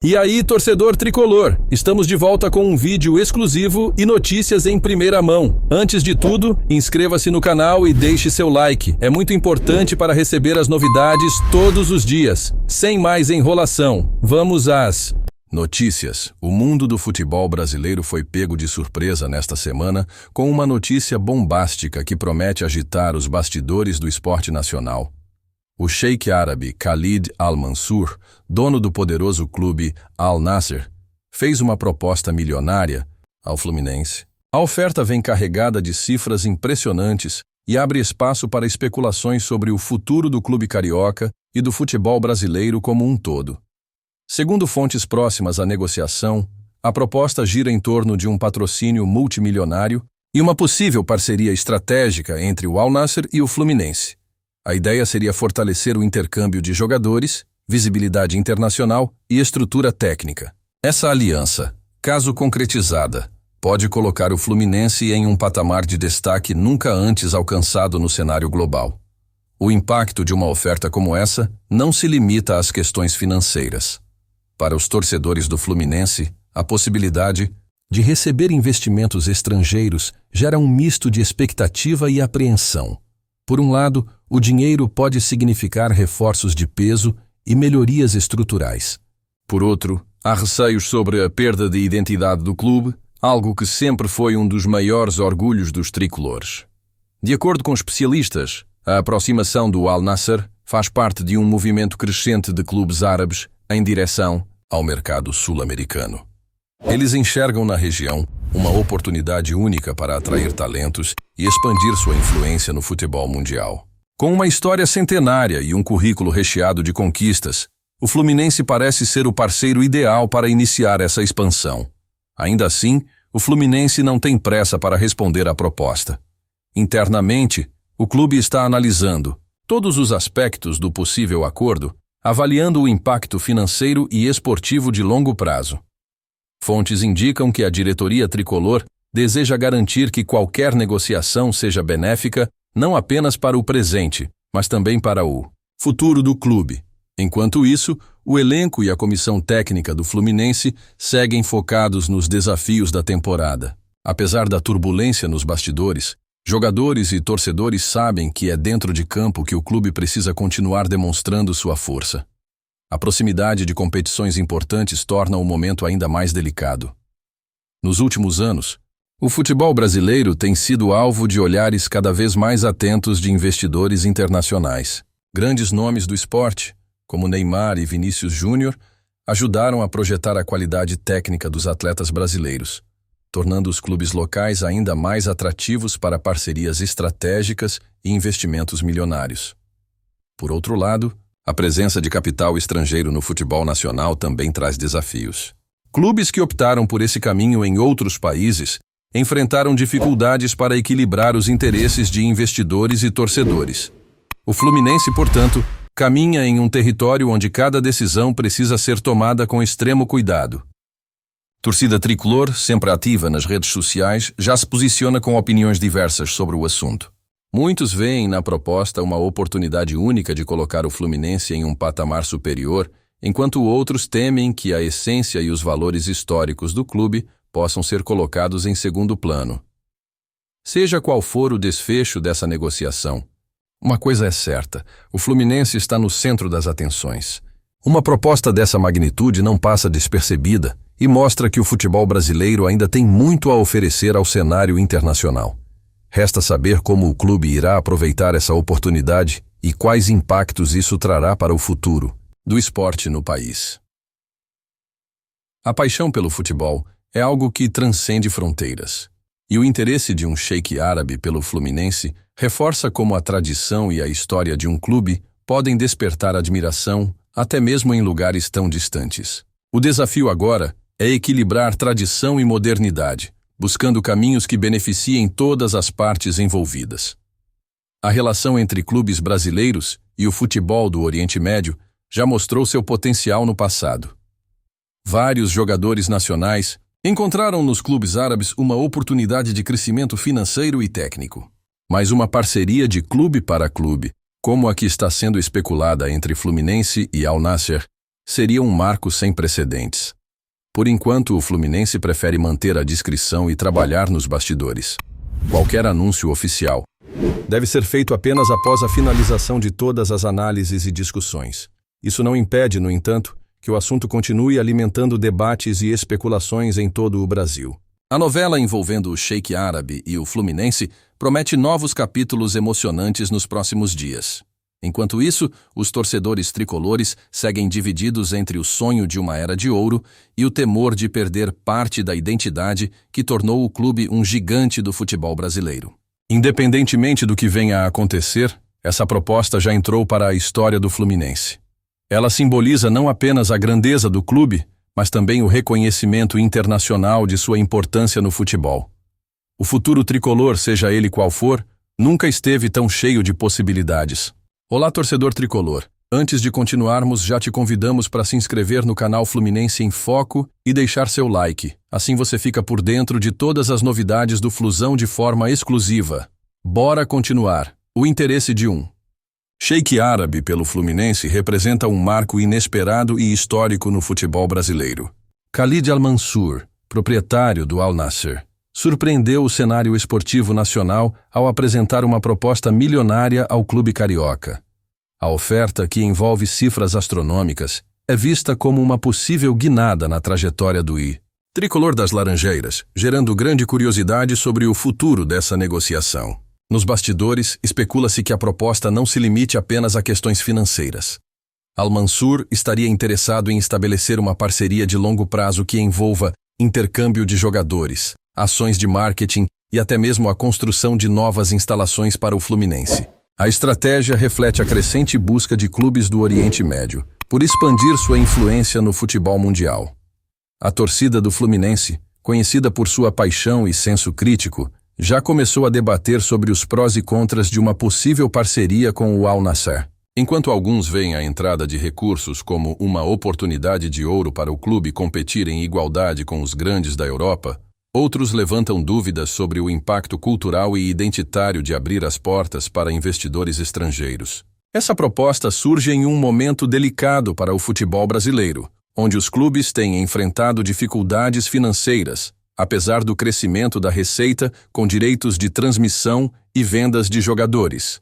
E aí, torcedor tricolor, estamos de volta com um vídeo exclusivo e notícias em primeira mão. Antes de tudo, inscreva-se no canal e deixe seu like. É muito importante para receber as novidades todos os dias. Sem mais enrolação, vamos às notícias. O mundo do futebol brasileiro foi pego de surpresa nesta semana com uma notícia bombástica que promete agitar os bastidores do esporte nacional. O sheik árabe Khalid Al Mansur, dono do poderoso clube Al Nassr, fez uma proposta milionária ao Fluminense. A oferta vem carregada de cifras impressionantes e abre espaço para especulações sobre o futuro do clube carioca e do futebol brasileiro como um todo. Segundo fontes próximas à negociação, a proposta gira em torno de um patrocínio multimilionário e uma possível parceria estratégica entre o Al Nassr e o Fluminense. A ideia seria fortalecer o intercâmbio de jogadores, visibilidade internacional e estrutura técnica. Essa aliança, caso concretizada, pode colocar o Fluminense em um patamar de destaque nunca antes alcançado no cenário global. O impacto de uma oferta como essa não se limita às questões financeiras. Para os torcedores do Fluminense, a possibilidade de receber investimentos estrangeiros gera um misto de expectativa e apreensão. Por um lado, o dinheiro pode significar reforços de peso e melhorias estruturais. Por outro, há receios sobre a perda de identidade do clube, algo que sempre foi um dos maiores orgulhos dos tricolores. De acordo com especialistas, a aproximação do Al Nassr faz parte de um movimento crescente de clubes árabes em direção ao mercado sul-americano. Eles enxergam na região uma oportunidade única para atrair talentos e expandir sua influência no futebol mundial. Com uma história centenária e um currículo recheado de conquistas, o Fluminense parece ser o parceiro ideal para iniciar essa expansão. Ainda assim, o Fluminense não tem pressa para responder à proposta. Internamente, o clube está analisando todos os aspectos do possível acordo, avaliando o impacto financeiro e esportivo de longo prazo. Fontes indicam que a diretoria tricolor deseja garantir que qualquer negociação seja benéfica não apenas para o presente, mas também para o futuro do clube. Enquanto isso, o elenco e a comissão técnica do Fluminense seguem focados nos desafios da temporada. Apesar da turbulência nos bastidores, jogadores e torcedores sabem que é dentro de campo que o clube precisa continuar demonstrando sua força. A proximidade de competições importantes torna o momento ainda mais delicado. Nos últimos anos, o futebol brasileiro tem sido alvo de olhares cada vez mais atentos de investidores internacionais. Grandes nomes do esporte, como Neymar e Vinícius Júnior, ajudaram a projetar a qualidade técnica dos atletas brasileiros, tornando os clubes locais ainda mais atrativos para parcerias estratégicas e investimentos milionários. Por outro lado, a presença de capital estrangeiro no futebol nacional também traz desafios. Clubes que optaram por esse caminho em outros países enfrentaram dificuldades para equilibrar os interesses de investidores e torcedores. O Fluminense, portanto, caminha em um território onde cada decisão precisa ser tomada com extremo cuidado. Torcida tricolor, sempre ativa nas redes sociais, já se posiciona com opiniões diversas sobre o assunto. Muitos veem na proposta uma oportunidade única de colocar o Fluminense em um patamar superior, enquanto outros temem que a essência e os valores históricos do clube possam ser colocados em segundo plano. Seja qual for o desfecho dessa negociação, uma coisa é certa: o Fluminense está no centro das atenções. Uma proposta dessa magnitude não passa despercebida e mostra que o futebol brasileiro ainda tem muito a oferecer ao cenário internacional. Resta saber como o clube irá aproveitar essa oportunidade e quais impactos isso trará para o futuro do esporte no país. A paixão pelo futebol é algo que transcende fronteiras, e o interesse de um sheik árabe pelo Fluminense reforça como a tradição e a história de um clube podem despertar admiração até mesmo em lugares tão distantes. O desafio agora é equilibrar tradição e modernidade, buscando caminhos que beneficiem todas as partes envolvidas. A relação entre clubes brasileiros e o futebol do Oriente Médio já mostrou seu potencial no passado. Vários jogadores nacionais encontraram nos clubes árabes uma oportunidade de crescimento financeiro e técnico. Mas uma parceria de clube para clube, como a que está sendo especulada entre Fluminense e Al Nassr, Seria um marco sem precedentes. Por enquanto, o Fluminense prefere manter a discrição e trabalhar nos bastidores. Qualquer anúncio oficial deve ser feito apenas após a finalização de todas as análises e discussões. Isso não impede, no entanto, que o assunto continue alimentando debates e especulações em todo o Brasil. A novela envolvendo o Sheik Árabe e o Fluminense promete novos capítulos emocionantes nos próximos dias. Enquanto isso, os torcedores tricolores seguem divididos entre o sonho de uma era de ouro e o temor de perder parte da identidade que tornou o clube um gigante do futebol brasileiro. Independentemente do que venha a acontecer, essa proposta já entrou para a história do Fluminense. Ela simboliza não apenas a grandeza do clube, mas também o reconhecimento internacional de sua importância no futebol. O futuro tricolor, seja ele qual for, nunca esteve tão cheio de possibilidades. Olá, torcedor tricolor. Antes de continuarmos, já te convidamos para se inscrever no canal Fluminense em Foco e deixar seu like. Assim você fica por dentro de todas as novidades do Flusão de forma exclusiva. Bora continuar. O interesse de um Sheik Árabe pelo Fluminense representa um marco inesperado e histórico no futebol brasileiro. Khalid Al-Mansur, proprietário do Al-Nassr, surpreendeu o cenário esportivo nacional ao apresentar uma proposta milionária ao clube carioca. A oferta, que envolve cifras astronômicas, é vista como uma possível guinada na trajetória do tricolor das Laranjeiras, gerando grande curiosidade sobre o futuro dessa negociação. Nos bastidores, especula-se que a proposta não se limite apenas a questões financeiras. Al-Mansur estaria interessado em estabelecer uma parceria de longo prazo que envolva intercâmbio de jogadores, ações de marketing e até mesmo a construção de novas instalações para o Fluminense. A estratégia reflete a crescente busca de clubes do Oriente Médio por expandir sua influência no futebol mundial. A torcida do Fluminense, conhecida por sua paixão e senso crítico, já começou a debater sobre os prós e contras de uma possível parceria com o Al-Nassr. Enquanto alguns veem a entrada de recursos como uma oportunidade de ouro para o clube competir em igualdade com os grandes da Europa, outros levantam dúvidas sobre o impacto cultural e identitário de abrir as portas para investidores estrangeiros. Essa proposta surge em um momento delicado para o futebol brasileiro, onde os clubes têm enfrentado dificuldades financeiras, apesar do crescimento da receita com direitos de transmissão e vendas de jogadores.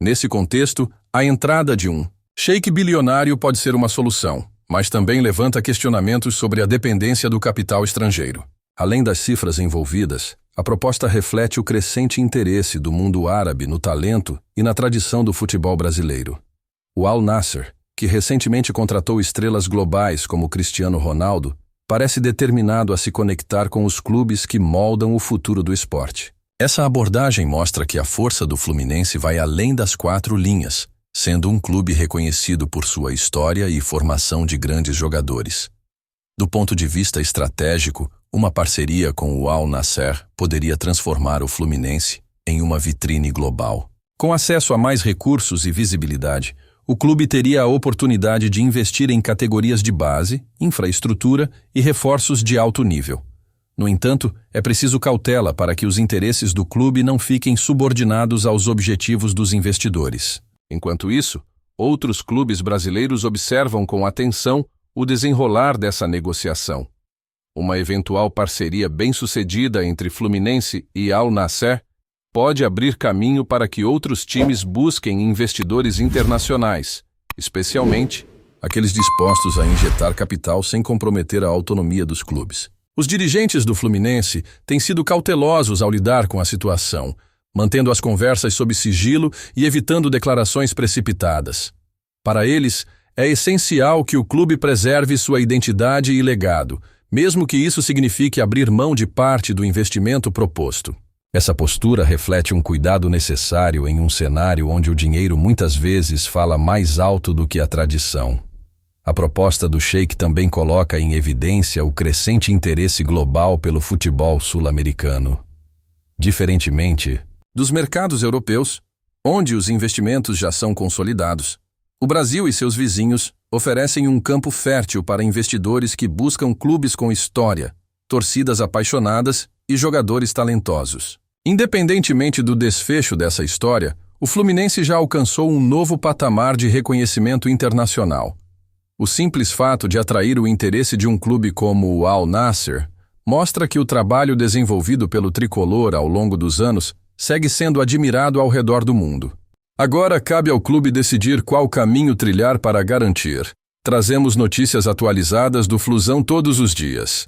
Nesse contexto, a entrada de um sheik bilionário pode ser uma solução, mas também levanta questionamentos sobre a dependência do capital estrangeiro. Além das cifras envolvidas, a proposta reflete o crescente interesse do mundo árabe no talento e na tradição do futebol brasileiro. O Al-Nassr, que recentemente contratou estrelas globais como Cristiano Ronaldo, parece determinado a se conectar com os clubes que moldam o futuro do esporte. Essa abordagem mostra que a força do Fluminense vai além das 4 linhas, sendo um clube reconhecido por sua história e formação de grandes jogadores. Do ponto de vista estratégico, uma parceria com o Al-Nassr poderia transformar o Fluminense em uma vitrine global. Com acesso a mais recursos e visibilidade, o clube teria a oportunidade de investir em categorias de base, infraestrutura e reforços de alto nível. No entanto, é preciso cautela para que os interesses do clube não fiquem subordinados aos objetivos dos investidores. Enquanto isso, outros clubes brasileiros observam com atenção o desenrolar dessa negociação. Uma eventual parceria bem-sucedida entre Fluminense e Al-Nassr pode abrir caminho para que outros times busquem investidores internacionais, especialmente aqueles dispostos a injetar capital sem comprometer a autonomia dos clubes. Os dirigentes do Fluminense têm sido cautelosos ao lidar com a situação, mantendo as conversas sob sigilo e evitando declarações precipitadas. Para eles, é essencial que o clube preserve sua identidade e legado, mesmo que isso signifique abrir mão de parte do investimento proposto. Essa postura reflete um cuidado necessário em um cenário onde o dinheiro muitas vezes fala mais alto do que a tradição. A proposta do Sheik também coloca em evidência o crescente interesse global pelo futebol sul-americano. Diferentemente dos mercados europeus, onde os investimentos já são consolidados, o Brasil e seus vizinhos oferecem um campo fértil para investidores que buscam clubes com história, torcidas apaixonadas e jogadores talentosos. Independentemente do desfecho dessa história, o Fluminense já alcançou um novo patamar de reconhecimento internacional. O simples fato de atrair o interesse de um clube como o Al Nassr mostra que o trabalho desenvolvido pelo tricolor ao longo dos anos segue sendo admirado ao redor do mundo. Agora cabe ao clube decidir qual caminho trilhar para garantir. Trazemos notícias atualizadas do Flusão todos os dias.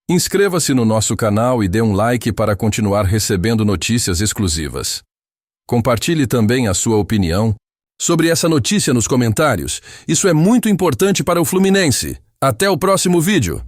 Inscreva-se no nosso canal e dê um like para continuar recebendo notícias exclusivas. Compartilhe também a sua opinião sobre essa notícia nos comentários. Isso é muito importante para o Fluminense. Até o próximo vídeo.